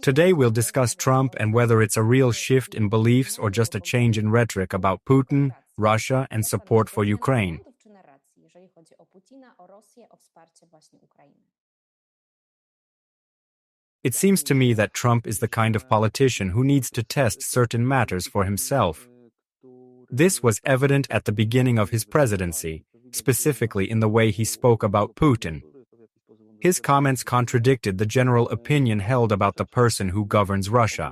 Today we'll discuss Trump and whether it's a real shift in beliefs or just a change in rhetoric about Putin, Russia, and support for Ukraine. It seems to me that Trump is the kind of politician who needs to test certain matters for himself. This was evident at the beginning of his presidency, specifically in the way he spoke about Putin. His comments contradicted the general opinion held about the person who governs Russia.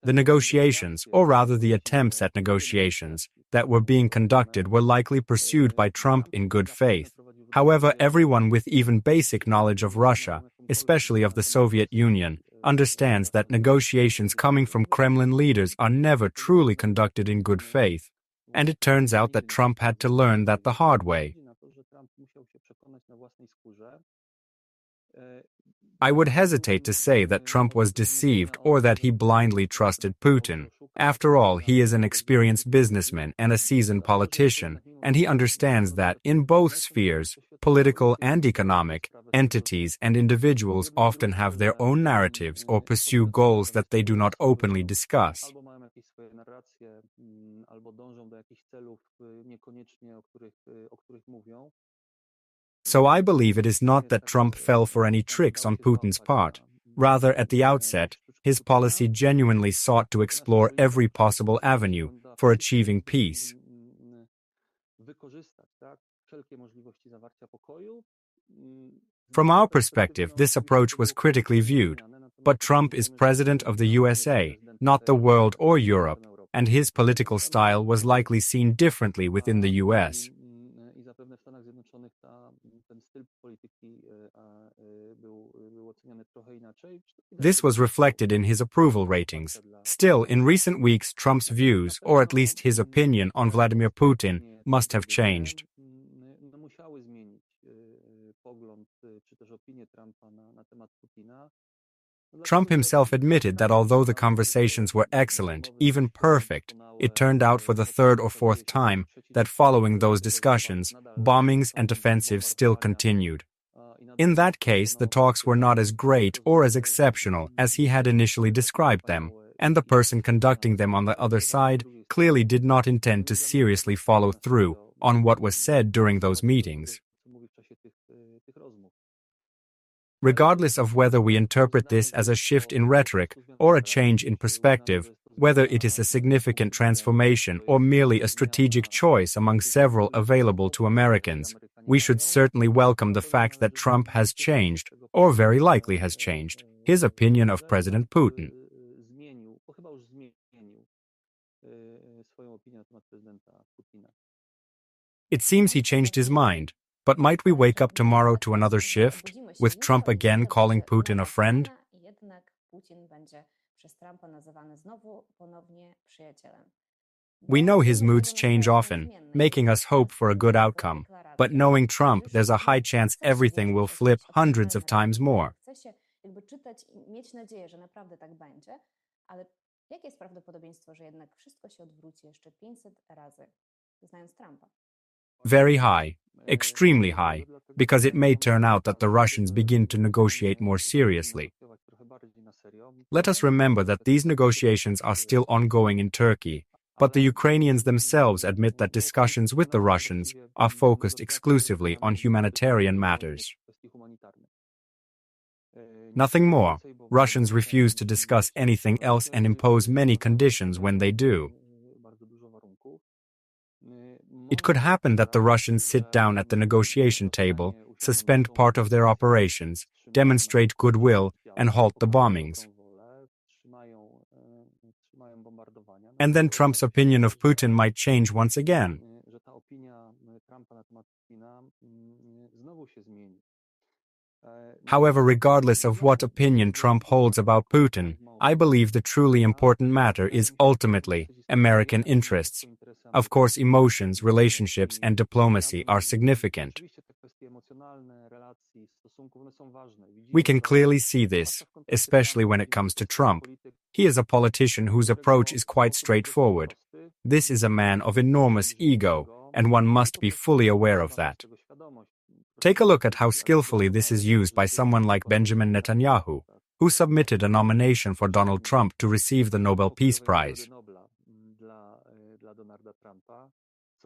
The negotiations, or rather the attempts at negotiations, that were being conducted were likely pursued by Trump in good faith. However, everyone with even basic knowledge of Russia, especially of the Soviet Union, understands that negotiations coming from Kremlin leaders are never truly conducted in good faith. And it turns out that Trump had to learn that the hard way. I would hesitate to say that Trump was deceived or that he blindly trusted Putin. After all, he is an experienced businessman and a seasoned politician, and he understands that in both spheres, political and economic, entities and individuals often have their own narratives or pursue goals that they do not openly discuss. So I believe it is not that Trump fell for any tricks on Putin's part. Rather, at the outset, his policy genuinely sought to explore every possible avenue for achieving peace. From our perspective, this approach was critically viewed. But Trump is president of the USA, not the world or Europe, and his political style was likely seen differently within the US. This was reflected in his approval ratings. Still, in recent weeks, Trump's views, or at least his opinion on Vladimir Putin, must have changed. Trump himself admitted that although the conversations were excellent, even perfect, it turned out for the third or fourth time that following those discussions, bombings and offensives still continued. In that case, the talks were not as great or as exceptional as he had initially described them, and the person conducting them on the other side clearly did not intend to seriously follow through on what was said during those meetings. Regardless of whether we interpret this as a shift in rhetoric or a change in perspective, whether it is a significant transformation or merely a strategic choice among several available to Americans, we should certainly welcome the fact that Trump has changed, or very likely has changed, his opinion of President Putin. It seems he changed his mind, but might we wake up tomorrow to another shift, with Trump again calling Putin a friend? We know his moods change often, making us hope for a good outcome. But knowing Trump, there's a high chance everything will flip hundreds of times more. Very high, extremely high, because it may turn out that the Russians begin to negotiate more seriously. Let us remember that these negotiations are still ongoing in Turkey, but the Ukrainians themselves admit that discussions with the Russians are focused exclusively on humanitarian matters. Nothing more. Russians refuse to discuss anything else and impose many conditions when they do. It could happen that the Russians sit down at the negotiation table, suspend part of their operations, demonstrate goodwill, and halt the bombings. And then Trump's opinion of Putin might change once again. However, regardless of what opinion Trump holds about Putin, I believe the truly important matter is ultimately American interests. Of course, emotions, relationships, and diplomacy are significant. We can clearly see this, especially when it comes to Trump. He is a politician whose approach is quite straightforward. This is a man of enormous ego, and one must be fully aware of that. Take a look at how skillfully this is used by someone like Benjamin Netanyahu, who submitted a nomination for Donald Trump to receive the Nobel Peace Prize.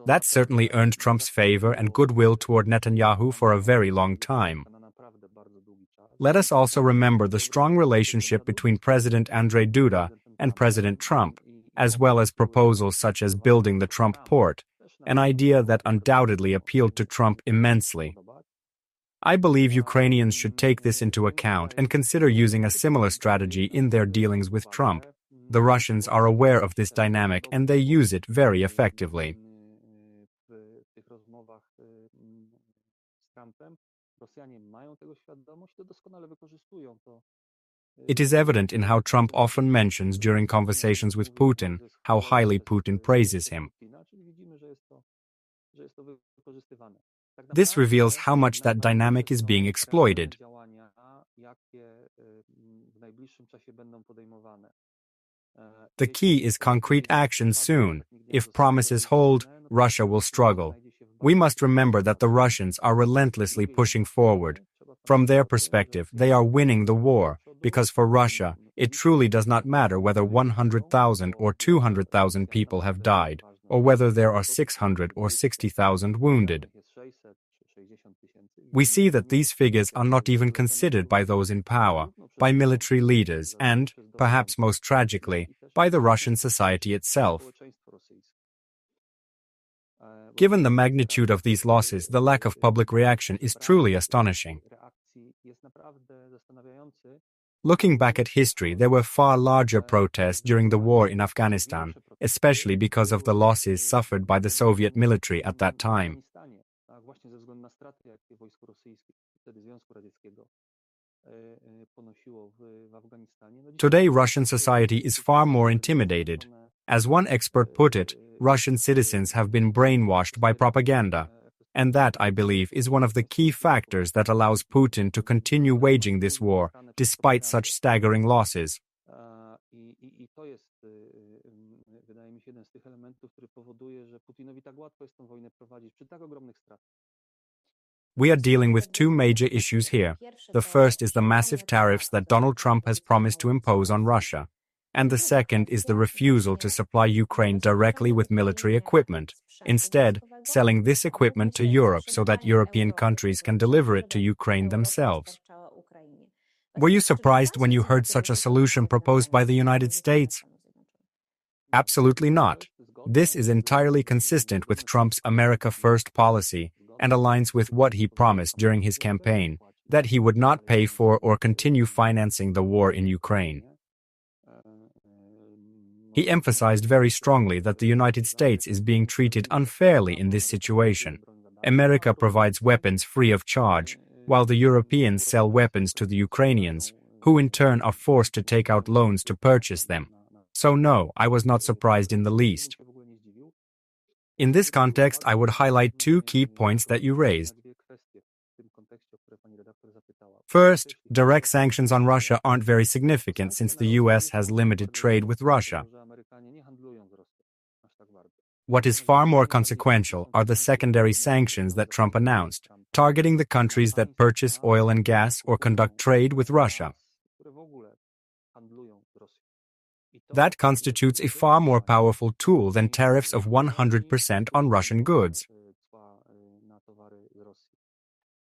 That certainly earned Trump's favor and goodwill toward Netanyahu for a very long time. Let us also remember the strong relationship between President Andrzej Duda and President Trump, as well as proposals such as building the Trump port, an idea that undoubtedly appealed to Trump immensely. I believe Ukrainians should take this into account and consider using a similar strategy in their dealings with Trump. The Russians are aware of this dynamic and they use it very effectively. It is evident in how Trump often mentions during conversations with Putin how highly Putin praises him. This reveals how much that dynamic is being exploited. The key is concrete action soon. If promises hold, Russia will struggle. We must remember that the Russians are relentlessly pushing forward. From their perspective, they are winning the war, because for Russia, it truly does not matter whether 100,000 or 200,000 people have died, or whether there are 600 or 60,000 wounded. We see that these figures are not even considered by those in power, by military leaders, and, perhaps most tragically, by the Russian society itself. Given the magnitude of these losses, the lack of public reaction is truly astonishing. Looking back at history, there were far larger protests during the war in Afghanistan, especially because of the losses suffered by the Soviet military at that time. Today, Russian society is far more intimidated. As one expert put it, Russian citizens have been brainwashed by propaganda. And that, I believe, is one of the key factors that allows Putin to continue waging this war, despite such staggering losses. We are dealing with two major issues here. The first is the massive tariffs that Donald Trump has promised to impose on Russia. And the second is the refusal to supply Ukraine directly with military equipment, instead selling this equipment to Europe so that European countries can deliver it to Ukraine themselves. Were you surprised when you heard such a solution proposed by the United States? Absolutely not. This is entirely consistent with Trump's America First policy and aligns with what he promised during his campaign, that he would not pay for or continue financing the war in Ukraine. He emphasized very strongly that the United States is being treated unfairly in this situation. America provides weapons free of charge, while the Europeans sell weapons to the Ukrainians, who in turn are forced to take out loans to purchase them. So no, I was not surprised in the least. In this context, I would highlight two key points that you raised. First, direct sanctions on Russia aren't very significant since the US has limited trade with Russia. What is far more consequential are the secondary sanctions that Trump announced, targeting the countries that purchase oil and gas or conduct trade with Russia. That constitutes a far more powerful tool than tariffs of 100% on Russian goods.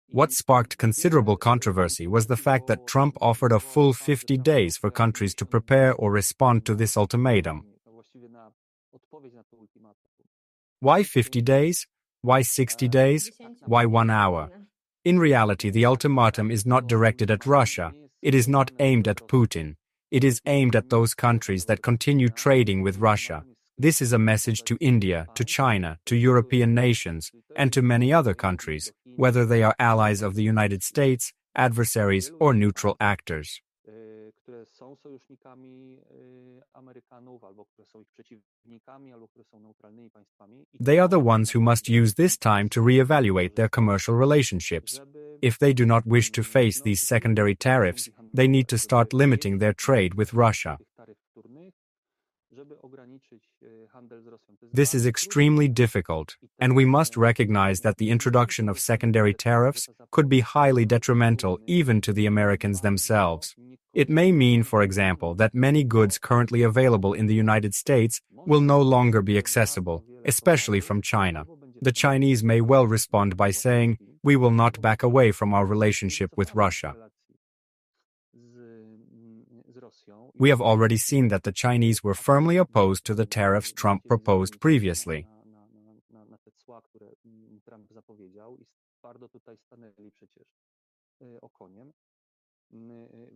What sparked considerable controversy was the fact that Trump offered a full 50 days for countries to prepare or respond to this ultimatum. Why 50 days? Why 60 days? Why 1 hour? In reality, the ultimatum is not directed at Russia. It is not aimed at Putin. It is aimed at those countries that continue trading with Russia. This is a message to India, to China, to European nations, and to many other countries, whether they are allies of the United States, adversaries, or neutral actors. They are the ones who must use this time to reevaluate their commercial relationships. If they do not wish to face these secondary tariffs, they need to start limiting their trade with Russia. This is extremely difficult, and we must recognize that the introduction of secondary tariffs could be highly detrimental even to the Americans themselves. It may mean, for example, that many goods currently available in the United States will no longer be accessible, especially from China. The Chinese may well respond by saying, "We will not back away from our relationship with Russia." We have already seen that the Chinese were firmly opposed to the tariffs Trump proposed previously.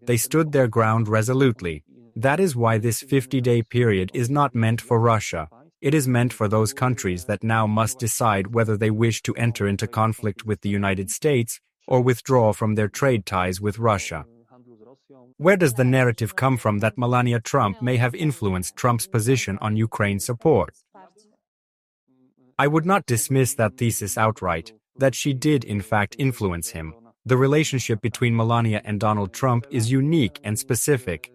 They stood their ground resolutely. That is why this 50-day period is not meant for Russia. It is meant for those countries that now must decide whether they wish to enter into conflict with the United States or withdraw from their trade ties with Russia. Where does the narrative come from that Melania Trump may have influenced Trump's position on Ukraine support? I would not dismiss that thesis outright, that she did in fact influence him. The relationship between Melania and Donald Trump is unique and specific.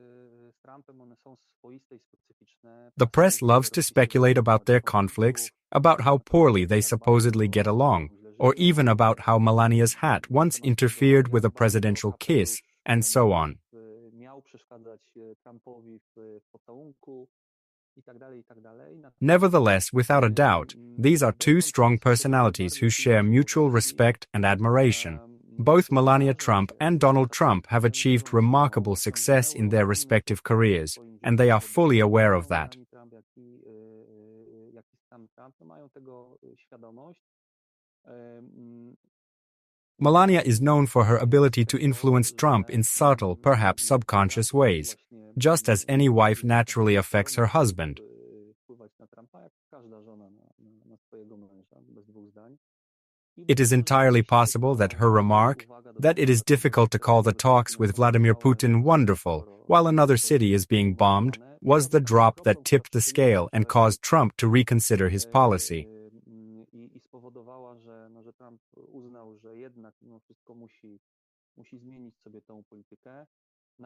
The press loves to speculate about their conflicts, about how poorly they supposedly get along, or even about how Melania's hat once interfered with a presidential kiss, and so on. Nevertheless, without a doubt, these are two strong personalities who share mutual respect and admiration. Both Melania Trump and Donald Trump have achieved remarkable success in their respective careers, and they are fully aware of that. Melania is known for her ability to influence Trump in subtle, perhaps subconscious ways, just as any wife naturally affects her husband. It is entirely possible that her remark, that it is difficult to call the talks with Vladimir Putin wonderful while another city is being bombed, was the drop that tipped the scale and caused Trump to reconsider his policy.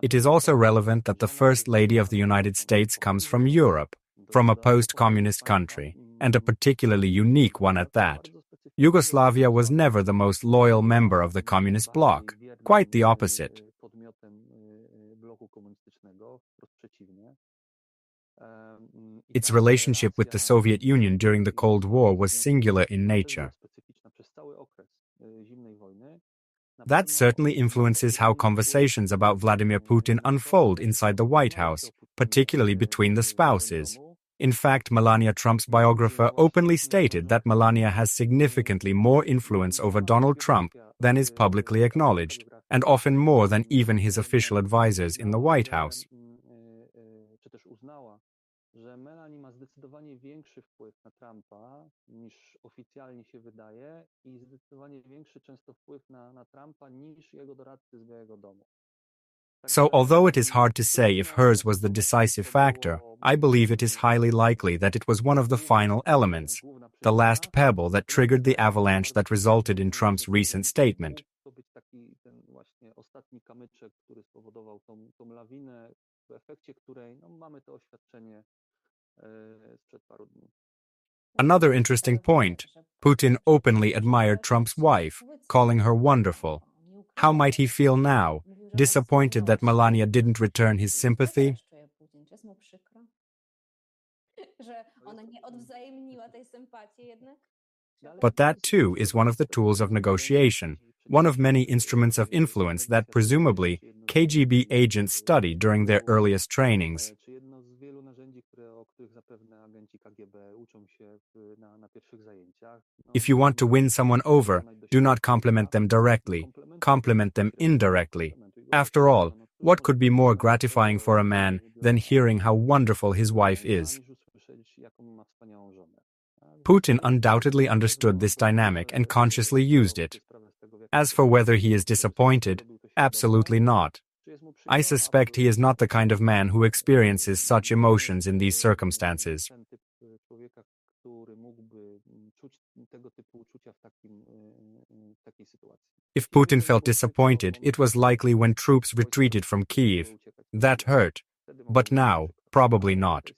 It is also relevant that the First Lady of the United States comes from Europe, from a post-communist country, and a particularly unique one at that. Yugoslavia was never the most loyal member of the communist bloc, quite the opposite. Its relationship with the Soviet Union during the Cold War was singular in nature. That certainly influences how conversations about Vladimir Putin unfold inside the White House, particularly between the spouses. In fact, Melania Trump's biographer openly stated that Melania has significantly more influence over Donald Trump than is publicly acknowledged, and often more than even his official advisors in the White House. So although it is hard to say if hers was the decisive factor, I believe it is highly likely that it was one of the final elements, the last pebble that triggered the avalanche that resulted in Trump's recent statement. Another interesting point, Putin openly admired Trump's wife, calling her wonderful. How might he feel now, disappointed that Melania didn't return his sympathy? But that too is one of the tools of negotiation, one of many instruments of influence that presumably KGB agents studied during their earliest trainings. If you want to win someone over, do not compliment them directly, compliment them indirectly. After all, what could be more gratifying for a man than hearing how wonderful his wife is? Putin undoubtedly understood this dynamic and consciously used it. As for whether he is disappointed, absolutely not. I suspect he is not the kind of man who experiences such emotions in these circumstances. If Putin felt disappointed, it was likely when troops retreated from Kyiv. That hurt. But now, probably not.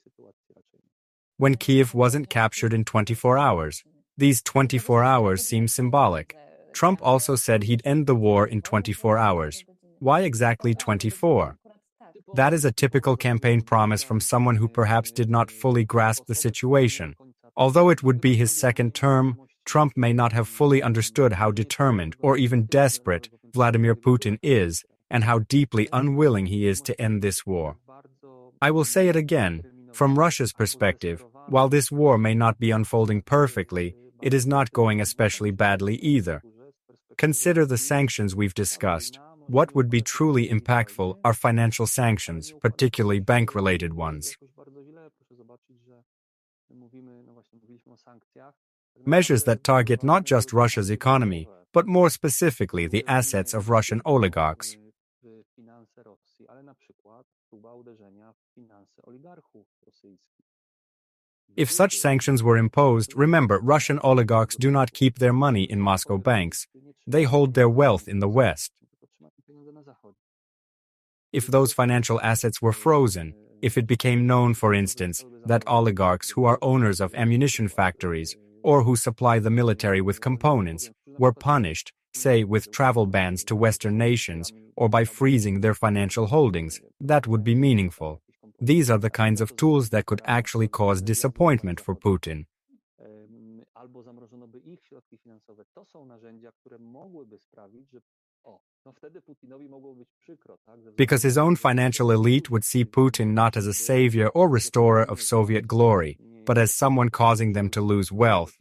when Kiev wasn't captured in 24 hours. These 24 hours seem symbolic. Trump also said he'd end the war in 24 hours. Why exactly 24? That is a typical campaign promise from someone who perhaps did not fully grasp the situation. Although it would be his second term, Trump may not have fully understood how determined or even desperate Vladimir Putin is and how deeply unwilling he is to end this war. I will say it again, from Russia's perspective, while this war may not be unfolding perfectly, it is not going especially badly either. Consider the sanctions we've discussed. What would be truly impactful are financial sanctions, particularly bank-related ones. Measures that target not just Russia's economy, but more specifically the assets of Russian oligarchs. If such sanctions were imposed, remember, Russian oligarchs do not keep their money in Moscow banks. They hold their wealth in the West. If those financial assets were frozen, if it became known, for instance, that oligarchs who are owners of ammunition factories or who supply the military with components were punished, say with travel bans to Western nations or by freezing their financial holdings, that would be meaningful. These are the kinds of tools that could actually cause disappointment for Putin. Because his own financial elite would see Putin not as a savior or restorer of Soviet glory, but as someone causing them to lose wealth.